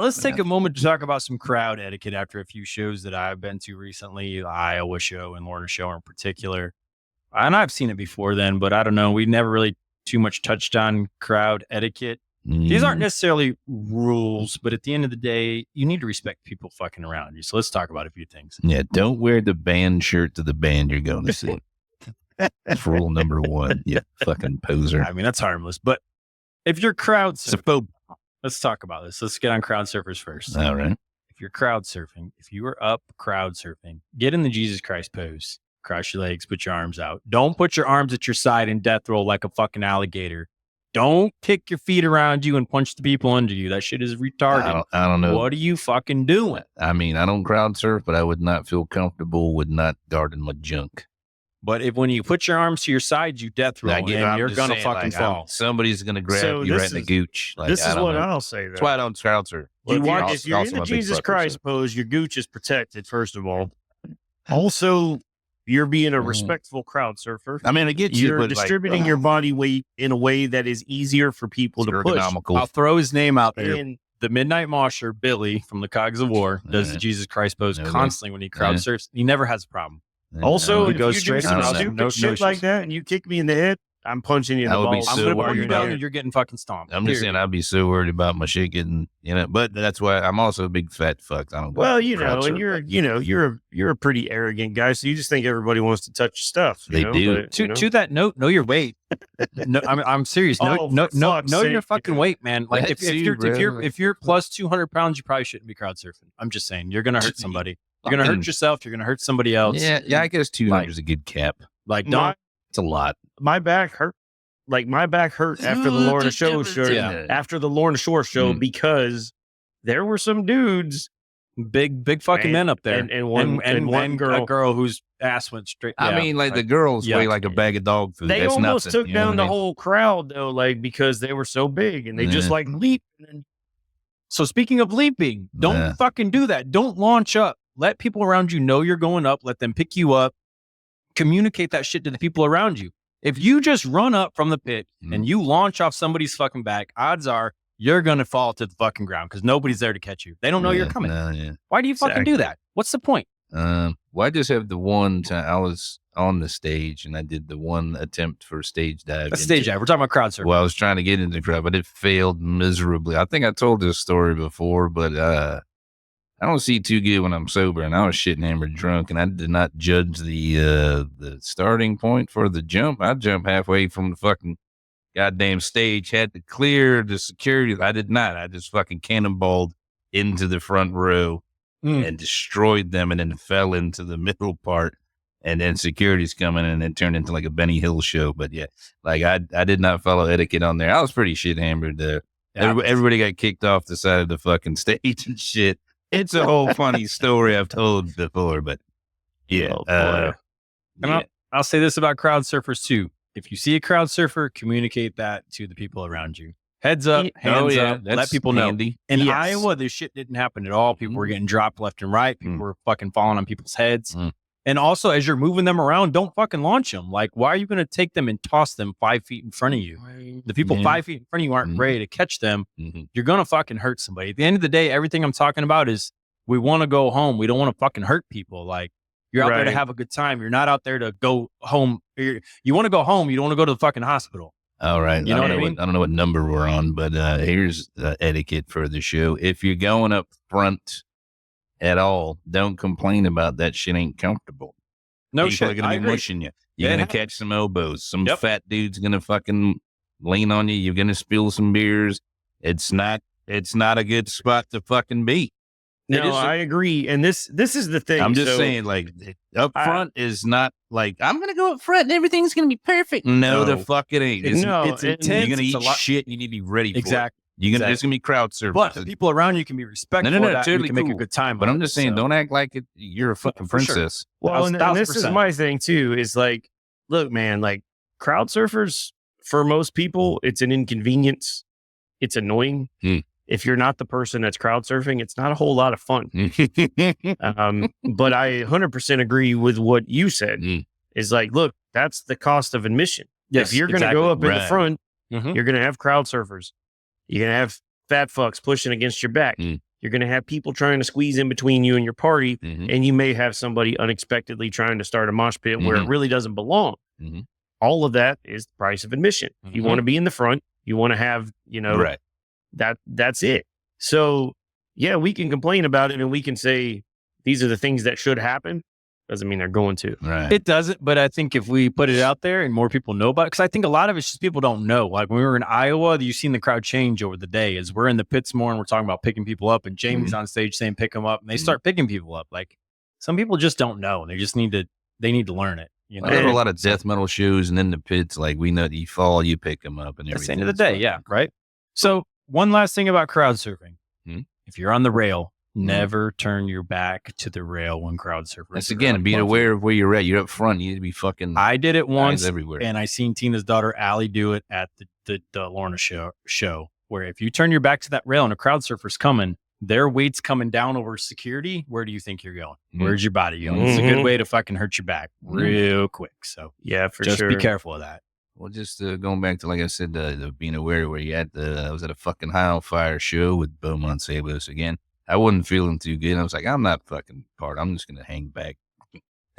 Let's take a moment to talk about some crowd etiquette after a few shows that I've been to recently, the Iowa show and Lorna show in particular. And I've seen it before then, but I don't know. We never really too much touched on crowd etiquette. These aren't necessarily rules, but at the end of the day, you need to respect people fucking around you. So let's talk about a few things. Yeah, don't wear the band shirt to the band you're going to see. That's rule number one. You fucking poser. I mean, that's harmless. But if you're crowd surfing, let's talk about this. Let's get on crowd surfers first. All right. If you're crowd surfing, if you are up crowd surfing, get in the Jesus Christ pose. Cross your legs, put your arms out. Don't put your arms at your side in death roll like a fucking alligator. Don't kick your feet around you and punch the people under you. That shit is retarded. I don't know. What are you fucking doing? I mean, I don't crowd surf, but I would not feel comfortable with not guarding my junk. But when you put your arms to your sides, you death roll, and you're going to fucking fall. Somebody's going to grab you right in the gooch. Like, this is what I'll say, though. That's why I don't crowd surf. If you're in the Jesus Christ pose, your gooch is protected, first of all. Also, you're being a respectful crowd surfer. I mean, I get you. You're distributing your body weight in a way that is easier for people to push. I'll throw his name out there. The Midnight Mosher, Billy from the Cogs of War, does the Jesus Christ pose constantly when he crowd surfs. He never has a problem. Also, he if goes you straight do some across, stupid shit like that and you kick me in the head, I'm punching you in the balls. I'm going to put you down and you're getting fucking stomped. I'm just saying I'd be so worried about my shit getting, but that's why I'm also a big fat fuck. I don't and you're a pretty arrogant guy, so you just think everybody wants to touch your stuff. They do. To that note, know your weight. No, I'm serious. Know your fucking weight, man. Like if you're plus 200 pounds, you probably shouldn't be crowd surfing. I'm just saying, you're going to hurt somebody. You're going to hurt yourself. You're going to hurt somebody else. Yeah. I guess 200 is a good cap. Like, it's a lot. My back hurt. Like, my back hurt after the Lorna show. After the Lorna Shore show, because there were some dudes, big fucking men up there, and one girl, a girl whose ass went straight. I mean, like the girls weigh like a bag of dog food. They That's almost nothing, took down the whole crowd though, like because they were so big and they just like leaped. So speaking of leaping, don't fucking do that. Don't launch up. Let people around you know you're going up. Let them pick you up. Communicate that shit to the people around you. If you just run up from the pit and you launch off somebody's fucking back, odds are you're going to fall to the fucking ground because nobody's there to catch you. They don't know you're coming. Why do you fucking do that? What's the point? Well, I just have the one time I was on the stage and I did the one attempt for stage dive. That's stage dive. We're talking about crowd surfing. Well, I was trying to get into the crowd, but it failed miserably. I think I told this story before, but I don't see too good when I'm sober, and I was shitting hammered drunk, and I did not judge the starting point for the jump. I jumped halfway from the fucking goddamn stage, had to clear the security. I did not. I just fucking cannonballed into the front row and destroyed them, and then fell into the middle part, and then security's coming, and it turned into like a Benny Hill show. But yeah, like I did not follow etiquette on there. I was pretty shit hammered there. Everybody got kicked off the side of the fucking stage and shit. It's a whole funny story I've told before, but yeah. I'll say this about crowd surfers too. If you see a crowd surfer, communicate that to the people around you. Heads up, hands up, let people know. In Iowa, this shit didn't happen at all. People were getting dropped left and right. People were fucking falling on people's heads. And also, as you're moving them around, don't fucking launch them. Like, why are you going to take them and toss them 5 feet in front of you? The people 5 feet in front of you aren't ready to catch them. You're going to fucking hurt somebody. At the end of the day, everything I'm talking about is we want to go home. We don't want to fucking hurt people. Like, you're out there to have a good time. You're not out there to go home. You want to go home. You don't want to go to the fucking hospital. All right. You know what I mean? I don't know what number we're on, but here's etiquette for the show. If you're going up front at all, don't complain about that shit ain't comfortable. No People shit. are going to be mushing you. You're going to catch some elbows. Some fat dude's going to fucking lean on you. You're going to spill some beers. It's not a good spot to fucking be. No, I agree. And this is the thing. I'm just saying, like, up front is not like, I'm going to go up front and everything's going to be perfect. No, the fuck it ain't. It's intense. You're going to eat shit. You need to be ready for it. There's going to be crowd service. But the people around you can be respectful. No, totally you can make a good time. But I'm just saying, don't act like you're a fucking princess. Sure. Well, and this is my thing too, is like, look, man, like crowd surfers, for most people, it's an inconvenience. It's annoying. If you're not the person that's crowd surfing, it's not a whole lot of fun. But I 100% agree with what you said. Is like, look, that's the cost of admission. If you're going to go up in the front, you're going to have crowd surfers. You're going to have fat fucks pushing against your back. You're You're going to have people trying to squeeze in between you and your party. And you may have somebody unexpectedly trying to start a mosh pit where it really doesn't belong. All of that is the price of admission. You want to be in the front. You want to have, that's it. So yeah, we can complain about it and we can say these are the things that should happen. Doesn't mean they're going to. Right. It doesn't, but I think if we put it out there and more people know about it, because I think a lot of it's just people don't know. Like when we were in Iowa, you've seen the crowd change over the day as we're in the pits more and we're talking about picking people up and Jamie's on stage saying pick them up and they start picking people up. Like some people just don't know. They just need to learn it. You know? There are a lot of death metal shows and in the pits, like we know that you fall, you pick them up and everything. That's the end of the day. Yeah. Right. So one last thing about crowd surfing. If you're on the rail, never turn your back to the rail when crowd surfing. That's again, being aware of where you're at. You're up front. You need to be fucking. I did it once everywhere, and I seen Tina's daughter Allie do it at the Lorna show. Where if you turn your back to that rail and a crowd surfer's coming, their weight's coming down over security. Where do you think you're going? Where's your body going? It's a good way to fucking hurt your back real quick. So yeah, for just sure. be careful of that. Well, just going back to, like I said, the being aware where you at. I was at a fucking High on Fire show with Beaumont Sabos again. I wasn't feeling too good. I was like, I'm not fucking part. I'm just going to hang back.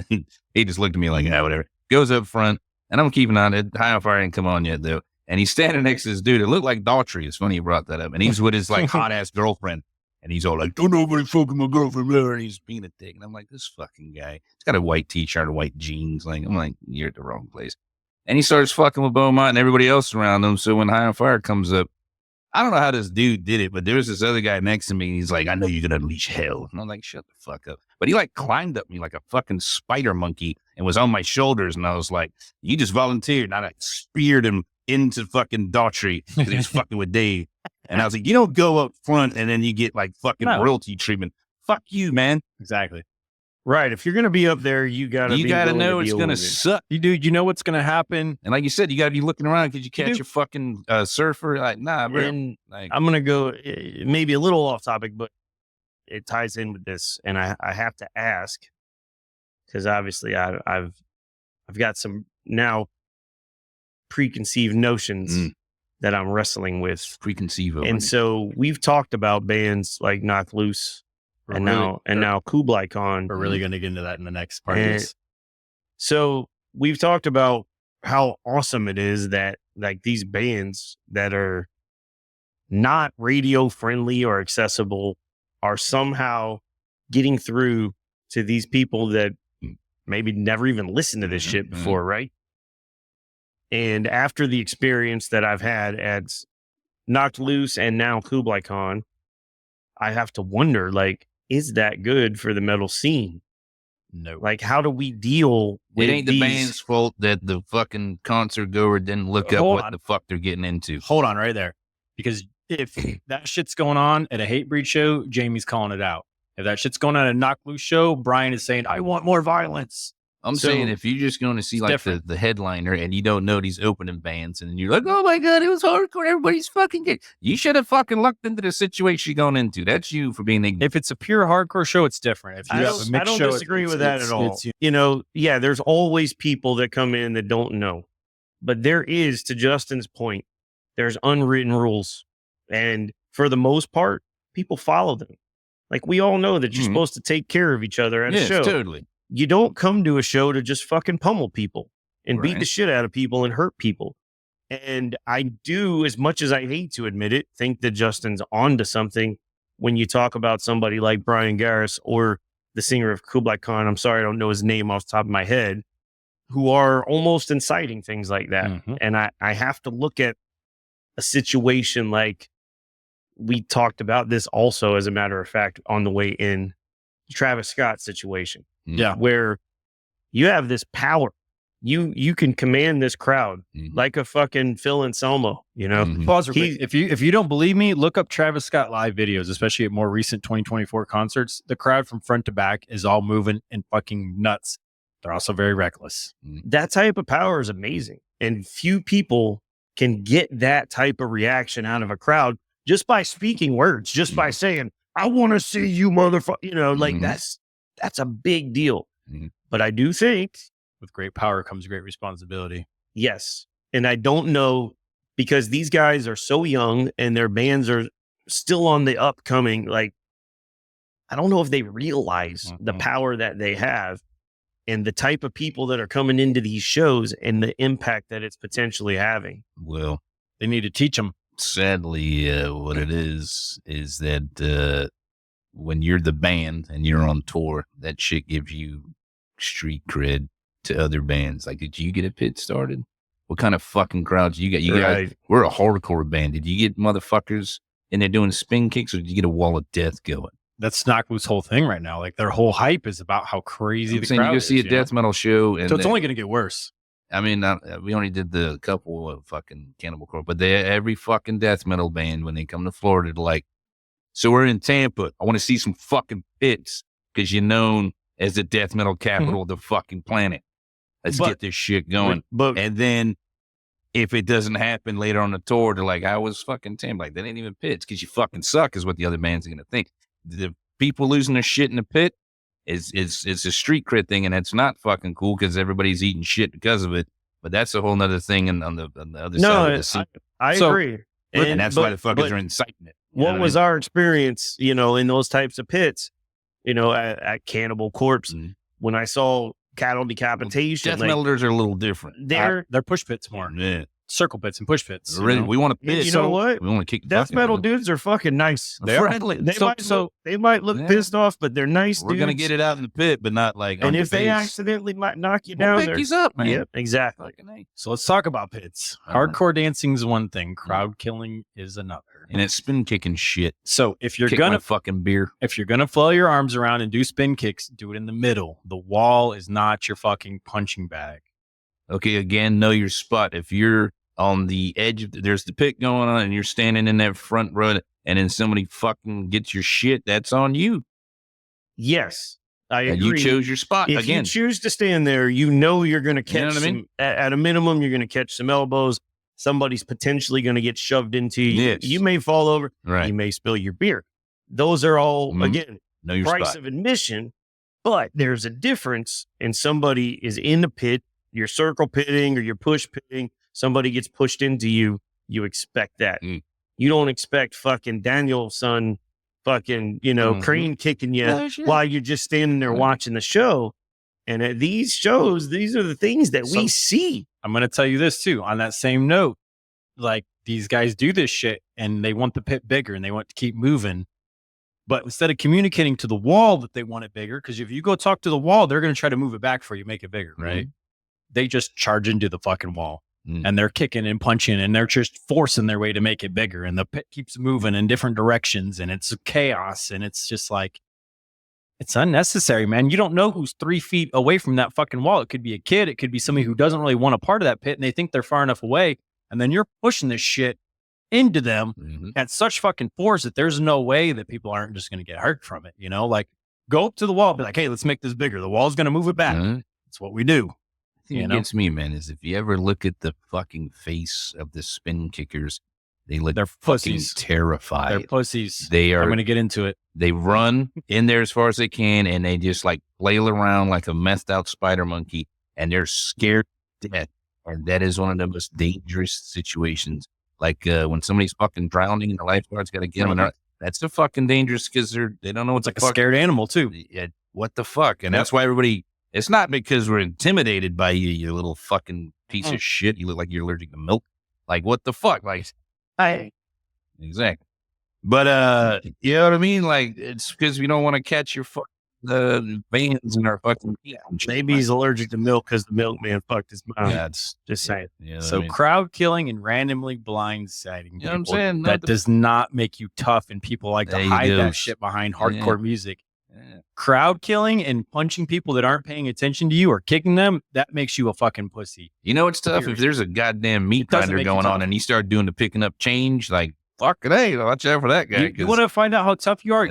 He just looked at me like, whatever. Goes up front, and I'm keeping on it. High on Fire ain't come on yet, though. And he's standing next to this dude. It looked like Daughtry. It's funny you brought that up. And he's with his, like, hot-ass girlfriend. And he's all like, don't nobody fucking my girlfriend there. And he's being a dick. And I'm like, this fucking guy. He's got a white T-shirt and white jeans. Like, I'm like, you're at the wrong place. And he starts fucking with Beaumont and everybody else around him. So when High on Fire comes up, I don't know how this dude did it, but there was this other guy next to me. And he's like, I know you're going to unleash hell. And I'm like, shut the fuck up. But he like climbed up me like a fucking spider monkey and was on my shoulders. And I was like, you just volunteered. And I like speared him into fucking Daughtry because he was fucking with Dave. And I was like, you don't go up front and then you get like fucking royalty treatment. Fuck you, man. Exactly. Right. If you're going to be up there, you got to know it's going to suck. You know what's going to happen. And like you said, you got to be looking around because you catch your fucking surfer. Like, nah, bro. And like, I'm going to go maybe a little off topic, but it ties in with this. And I have to ask, because obviously I've got some now preconceived notions that I'm wrestling with. Preconceived. And so we've talked about bands like Knocked Loose. Now Kublai Khan. We're really going to get into that in the next part of this. So we've talked about how awesome it is that like these bands that are not radio friendly or accessible are somehow getting through to these people that maybe never even listened to this shit before, right? And after the experience that I've had at Knocked Loose and now Kublai Khan, I have to wonder, like, is that good for the metal scene? No. Like, how do we deal with it? Ain't the band's fault that the fucking concert goer didn't look up what the fuck they're getting into. Hold on right there. Because if that shit's going on at a Hatebreed show, Jamie's calling it out. If that shit's going on at a Knocked Loose show, Brian is saying, I want more violence. I'm saying if you're just going to see like the headliner and you don't know these opening bands and you're like, oh my God, it was hardcore. Everybody's fucking good. You should have fucking looked into the situation you're going into. That's you for being ignorant. If it's a pure hardcore show, it's different. If you have a mixed show, I don't disagree with that at all. You know, yeah, there's always people that come in that don't know. But there is, to Justin's point, there's unwritten rules. And for the most part, people follow them. Like we all know that you're supposed to take care of each other at a show. Totally. You don't come to a show to just fucking pummel people and beat the shit out of people and hurt people. And I do, as much as I hate to admit it, think that Justin's onto something when you talk about somebody like Brian Garris or the singer of Kublai Khan. I'm sorry, I don't know his name off the top of my head, who are almost inciting things like that. And I have to look at a situation like we talked about this also, as a matter of fact, on the way in, Travis Scott situation. Yeah. Where you have this power. You can command this crowd like a fucking Phil Anselmo, you know? Pause real quick. If you don't believe me, look up Travis Scott live videos, especially at more recent 2024 concerts. The crowd from front to back is all moving and fucking nuts. They're also very reckless. That type of power is amazing. And few people can get that type of reaction out of a crowd just by speaking words, just by saying, I want to see you, motherfucker. You know, like that's a big deal. But I do think with great power comes great responsibility. Yes. And I don't know, because these guys are so young and their bands are still on the upcoming. Like I don't know if they realize the power that they have and the type of people that are coming into these shows and the impact that it's potentially having. Well, they need to teach them. Sadly, what it is that when you're the band and you're on tour, that shit gives you street cred to other bands. Like, did you get a pit started? What kind of fucking crowds you got? Guys, we're a hardcore band. Did you get motherfuckers in there doing spin kicks, or did you get a wall of death going? That's Knockloose whole thing right now. Like, their whole hype is about how crazy the crowd is. You go see a death metal show, and so it's only going to get worse. I mean, we only did the couple of fucking Cannibal Corpse, but every fucking death metal band, when they come to Florida, they're like, so we're in Tampa. I want to see some fucking pits because you're known as the death metal capital of the fucking planet. Let's get this shit going. And then if it doesn't happen later on the tour, they're like, I was fucking Tampa. Like, that ain't even pits because you fucking suck is what the other bands are going to think. The people losing their shit in the pit is a street cred thing, and it's not fucking cool because everybody's eating shit because of it. But that's a whole nother thing on the other side of the scene. I agree. And that's why the fuckers are inciting it. What was our experience, in those types of pits, at Cannibal Corpse, when I saw cattle decapitation? Death metalers are a little different. They're push pits more. Yeah. Circle pits and push pits. We want to pit. You know what? We want to kick death metal dudes are fucking nice. They're friendly. They might look pissed off, but they're nice. We're gonna get it out in the pit, but not like. And if they accidentally might knock you down, pick you up, man. Yep, exactly. So let's talk about pits. Hardcore dancing is one thing. Crowd killing is another. And it's spin kicking shit. So if you're gonna fucking beer, if you're gonna flail your arms around and do spin kicks, do it in the middle. The wall is not your fucking punching bag. Okay, again, know your spot. If you're on the edge of there's the pit going on and you're standing in that front row and then somebody fucking gets your shit, that's on you. Yes, I agree. And you chose your spot. If you choose to stand there, you're going to catch at a minimum, you're going to catch some elbows. Somebody's potentially going to get shoved into you. Yes. You may fall over. Right. You may spill your beer. Those are all, again, know your price spot. of admission. But there's a difference, and somebody is in the pit, you're circle pitting or you're push pitting. Somebody gets pushed into you, you expect that. You don't expect fucking Danielson fucking, crane kicking you while you're just standing there watching the show. And at these shows, these are the things that we see. I'm going to tell you this too. On that same note, like, these guys do this shit and they want the pit bigger and they want to keep moving. But instead of communicating to the wall that they want it bigger, because if you go talk to the wall, they're going to try to move it back for you, make it bigger, right? They just charge into the fucking wall. And they're kicking and punching and they're just forcing their way to make it bigger. And the pit keeps moving in different directions and it's chaos. And it's just like, it's unnecessary, man. You don't know who's 3 feet away from that fucking wall. It could be a kid. It could be somebody who doesn't really want a part of that pit and they think they're far enough away. And then you're pushing this shit into them at such fucking force that there's no way that people aren't just going to get hurt from it. Like, go up to the wall, be like, hey, let's make this bigger. The wall's going to move it back. That's what we do. What gets me, man, is if you ever look at the fucking face of the spin kickers, they're fucking terrified. They're pussies. They are. I'm going to get into it. They run in there as far as they can, and they just like flail around like a methed out spider monkey, and they're scared to death. And that is one of the most dangerous situations. Like when somebody's fucking drowning and the lifeguard's got to get them. That's the fucking dangerous because they don't know what's like a scared animal too. Yeah, what the fuck? And that's why everybody. It's not because we're intimidated by you, you little fucking piece of shit. You look like you're allergic to milk. Like, what the fuck? Like, exactly. But, you know what I mean? Like, it's because we don't want to catch your the vans in our fucking. Maybe he's allergic to milk because the milkman fucked his mouth. Yeah, it's just saying. So crowd killing and randomly blindsiding. You know what I'm saying? That does not make you tough, and people like to hide that shit behind hardcore music. Crowd killing and punching people that aren't paying attention to you or kicking them, that makes you a fucking pussy. You know what's tough? If there's a goddamn meat grinder going on and you start doing the picking up change, like, fucking hey, watch out for that guy. You want to find out how tough you are?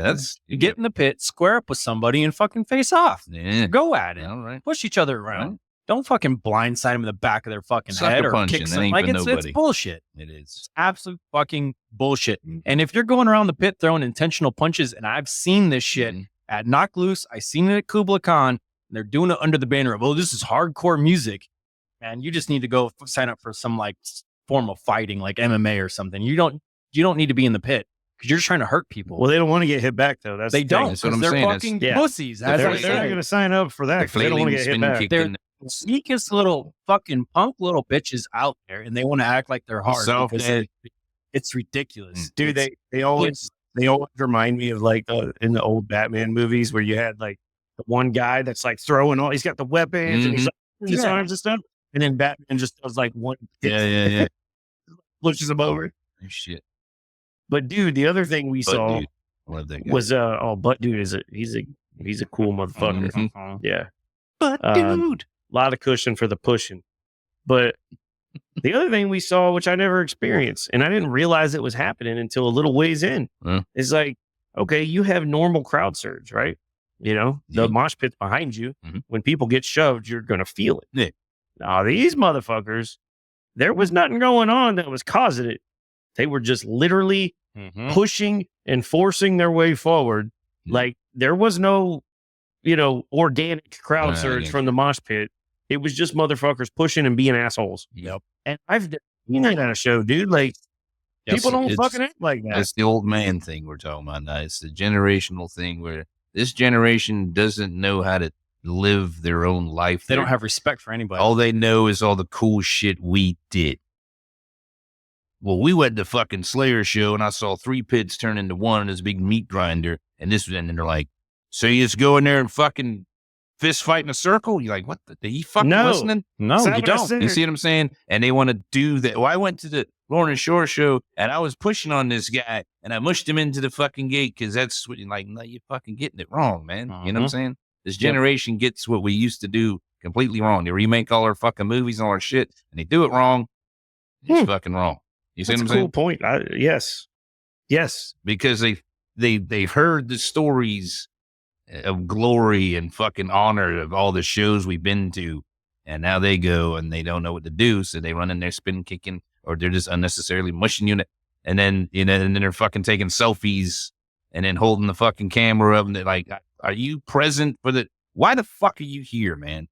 You get in the pit, square up with somebody and fucking face off. Go at it. All right. Push each other around. Don't fucking blindside them in the back of their fucking head or kick them. Like, it's bullshit. It is. It's absolute fucking bullshit. And if you're going around the pit throwing intentional punches, and I've seen this shit at Knock Loose, I seen it at Kubla Khan, and they're doing it under the banner of, oh, this is hardcore music. Man, you just need to go sign up for some like form of fighting, like MMA or something. You don't need to be in the pit because you're just trying to hurt people. Well, they don't want to get hit back though. They don't. Because they're fucking pussies. They're not going to sign up for that. They don't want to get hit back. They're the sneakiest little fucking punk little bitches out there, and they want to act like they're hard. It's ridiculous, dude. They always remind me of like in the old Batman movies where you had like the one guy that's like throwing all. He's got the weapons and he's like his arms and stuff, and then Batman just does like one. Yeah. Pushes him over. Oh, shit. But dude, the other thing we saw was Butt Dude he's a cool motherfucker. Mm-hmm. Yeah. But dude, a lot of cushion for the pushing. But the other thing we saw, which I never experienced, and I didn't realize it was happening until a little ways in, is like, okay, you have normal crowd surge, right? You know, the mosh pit's behind you. Mm-hmm. When people get shoved, you're going to feel it. Yeah. Now, these motherfuckers, there was nothing going on that was causing it. They were just literally pushing and forcing their way forward. Mm-hmm. Like, there was no, organic crowd surge from the mosh pit. It was just motherfuckers pushing and being assholes. Yep. And I've seen that at a show, dude. Like, people don't fucking act like that. That's the old man thing we're talking about now. It's the generational thing where this generation doesn't know how to live their own life. They don't have respect for anybody. All they know is all the cool shit we did. Well, we went to fucking Slayer show and I saw 3 pits turn into one and this big meat grinder. And they're like, so you just go in there and fucking fist fight in a circle? You're like, what? Are you fucking listening? No, you don't. You see what I'm saying? And they want to do that. Well, I went to the Lauren Shore show and I was pushing on this guy and I mushed him into the fucking gate because that's what you're like, no, you're fucking getting it wrong, man. You know what I'm saying? This generation gets what we used to do completely wrong. They remake all our fucking movies and all our shit and they do it wrong. It's fucking wrong. You see what I'm saying? That's a cool point. Yes. Because they've heard the stories of glory and fucking honor of all the shows we've been to. And now they go and they don't know what to do. So they run in there spin kicking or they're just unnecessarily mushing you. And then, and then they're fucking taking selfies and then holding the fucking camera up and they're like, are you present for why the fuck are you here, man?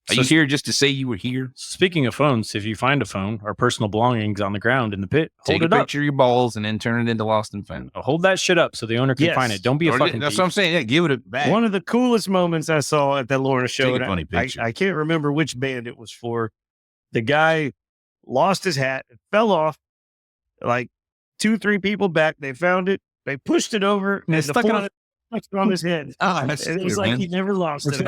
Are you here just to say you were here? Speaking of phones, if you find a phone or personal belongings on the ground in the pit, take a picture of your balls and then turn it into lost and found. Hold that shit up so the owner can find it. Don't be a fucking That's thief. what I'm saying. Yeah, give it back. One of the coolest moments I saw at that Lorna show, take a funny picture. I can't remember which band it was for. The guy lost his hat, it fell off. Like 2-3 people back, they found it. They pushed it over and stuck it on his head. Oh, that's and it was like he never lost it.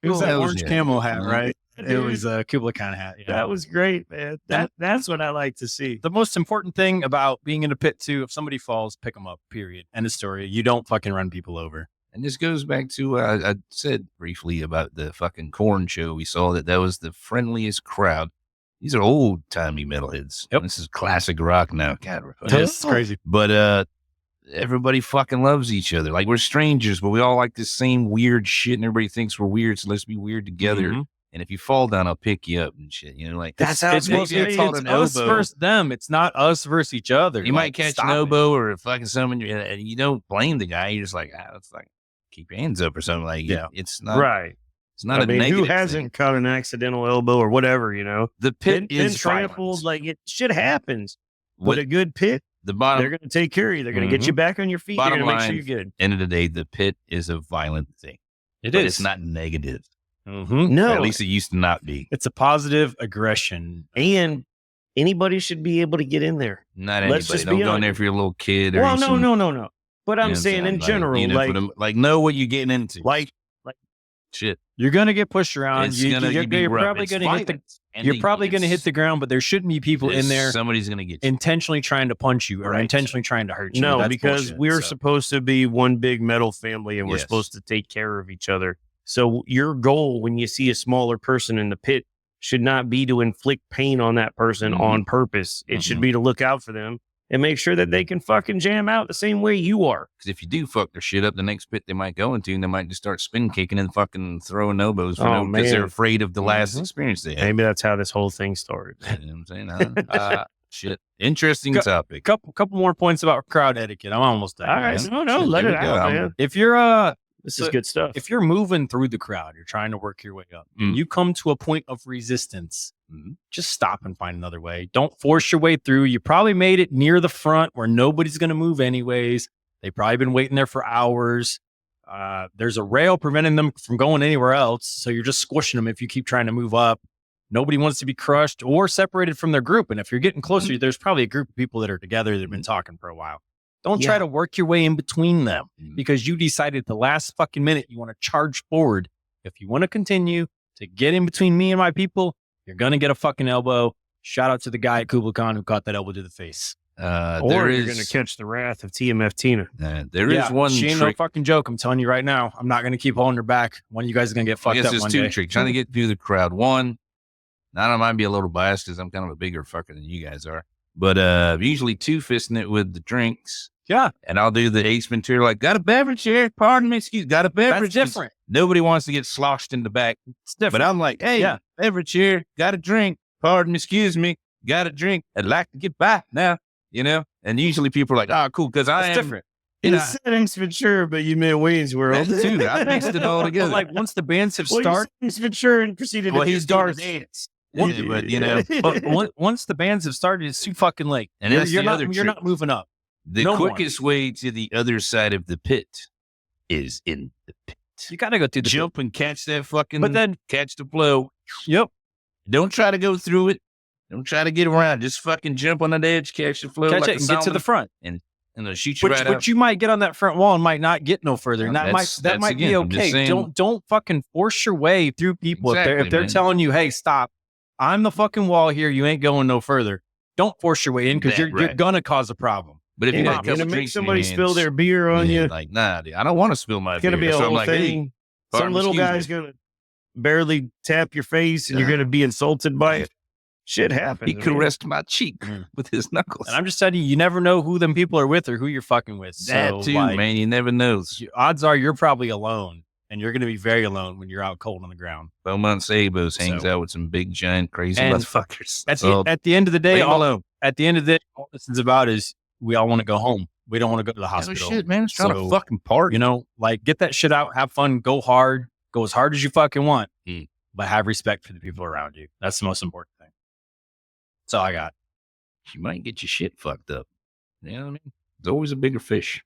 It was that orange camo hat, right? It was a Kubla Khan hat. Yeah. That was great, man. That's what I like to see. The most important thing about being in a pit too, if somebody falls, pick them up, period. End of story. You don't fucking run people over. And this goes back to, I said briefly about the fucking Korn show. We saw that was the friendliest crowd. These are old-timey metalheads. Yep. This is classic rock now. God, it's crazy. But everybody fucking loves each other. Like, we're strangers, but we all like this same weird shit, and everybody thinks we're weird, so let's be weird together. Mm-hmm. And if you fall down, I'll pick you up and shit. You know, like that's how it's supposed to be. It's us versus them. It's not us versus each other. You might catch an elbow or a fucking something, and you don't blame the guy. You're just like, it's like keep your hands up or something. Like, it's not right. It's not a negative who hasn't caught an accidental elbow or whatever, you know? The pit is trampled, like shit happens. But a good pit, they're going to take care of you. They're going to get you back on your feet. They're going to make sure you're good. End of the day, the pit is a violent thing. It's not negative. Mm-hmm. No, at least it used to not be. It's a positive aggression, and anybody should be able to get in there. Not anybody. Just don't go in there if you're a little kid. Or well, no. But I'm saying in general, know what you're getting into. Like shit. You're gonna get pushed around. You're probably gonna hit the ground, but there shouldn't be people in there. Somebody's gonna get you. Intentionally trying to punch you or intentionally trying to hurt you. No, that's because we're supposed to be one big metal family, and we're supposed to take care of each other. So your goal when you see a smaller person in the pit should not be to inflict pain on that person on purpose. It should be to look out for them and make sure that they can fucking jam out the same way you are. Because if you do fuck their shit up, the next pit they might go into, and they might just start spin kicking and fucking throwing elbows because they're afraid of the last experience they had. Maybe that's how this whole thing started. You know what I'm saying? Shit. Interesting topic. Couple more points about crowd etiquette. I'm almost done. All right. No, let it out, man. If you're this is good stuff. If you're moving through the crowd, you're trying to work your way up. You come to a point of resistance. just stop and find another way. Don't force your way through. You probably made it near the front where nobody's going to move anyways. They've probably been waiting there for hours. There's a rail preventing them from going anywhere else. So you're just squishing them if you keep trying to move up. Nobody wants to be crushed or separated from their group. And if you're getting closer, there's probably a group of people that are together that have been talking for a while. Don't try to work your way in between them because you decided at the last fucking minute you want to charge forward. If you want to continue to get in between me and my people, you're going to get a fucking elbow. Shout out to the guy at Kubla Khan who caught that elbow to the face. Or you're going to catch the wrath of TMF Tina. There is one she ain't trick. No fucking joke. I'm telling you right now. I'm not going to keep holding her back. One of you guys is going to get fucked up one day. I guess there's two tricks. Trying to get through the crowd. One, now I might be a little biased because I'm kind of a bigger fucker than you guys are. But usually two-fisting it with the drinks. Yeah. And I'll do the Ace Ventura, like, got a beverage here? Pardon me, excuse, got a beverage? That's different. Nobody wants to get sloshed in the back. It's different. But I'm like, hey, beverage here, got a drink. Pardon me, excuse me, got a drink. I'd like to get by now, you know? And usually people are like, oh, cool, because I am different. You said Ace Ventura, but you meant Wayne's World. That's too. I mixed it all together. Like, once the bands have started. Ace Ventura and proceeded to he's dark dance. But, you know. But once the bands have started, it's too fucking late. And that's you're the you're not moving up. The quickest way to the other side of the pit is in the pit. You got to go through the jump and catch that fucking, but then catch the flow. Yep. Don't try to go through it. Don't try to get around. Just fucking jump on that edge, catch the flow, catch it, and get to the front, and they'll shoot you right out. But you might get on that front wall and might not get no further, and that might be okay. Saying, don't fucking force your way through people exactly, if they're telling you, hey, stop. I'm the fucking wall here. You ain't going no further. Don't force your way in because you're gonna cause a problem. But if you're gonna make somebody spill their beer on you, like, nah, dude, I don't want to spill my beer. It's gonna be a whole thing. Hey, some little guy's gonna barely tap your face, and you're gonna be insulted by it. Shit happens. He caressed my cheek with his knuckles. And I'm just telling you, you never know who them people are with or who you're fucking with. That too, man. You never know. Odds are you're probably alone, and you're gonna be very alone when you're out cold on the ground. Beaumont Sabos hangs out with some big, giant, crazy motherfuckers. At the end of the day, at the end of the day, all this is about is we all want to go home. We don't want to go to the hospital. Shit, man. It's not a fucking party. You know, like, get that shit out, have fun, go hard, go as hard as you fucking want, but have respect for the people around you. That's the most important thing. That's all I got. You might get your shit fucked up. You know what I mean? There's always a bigger fish.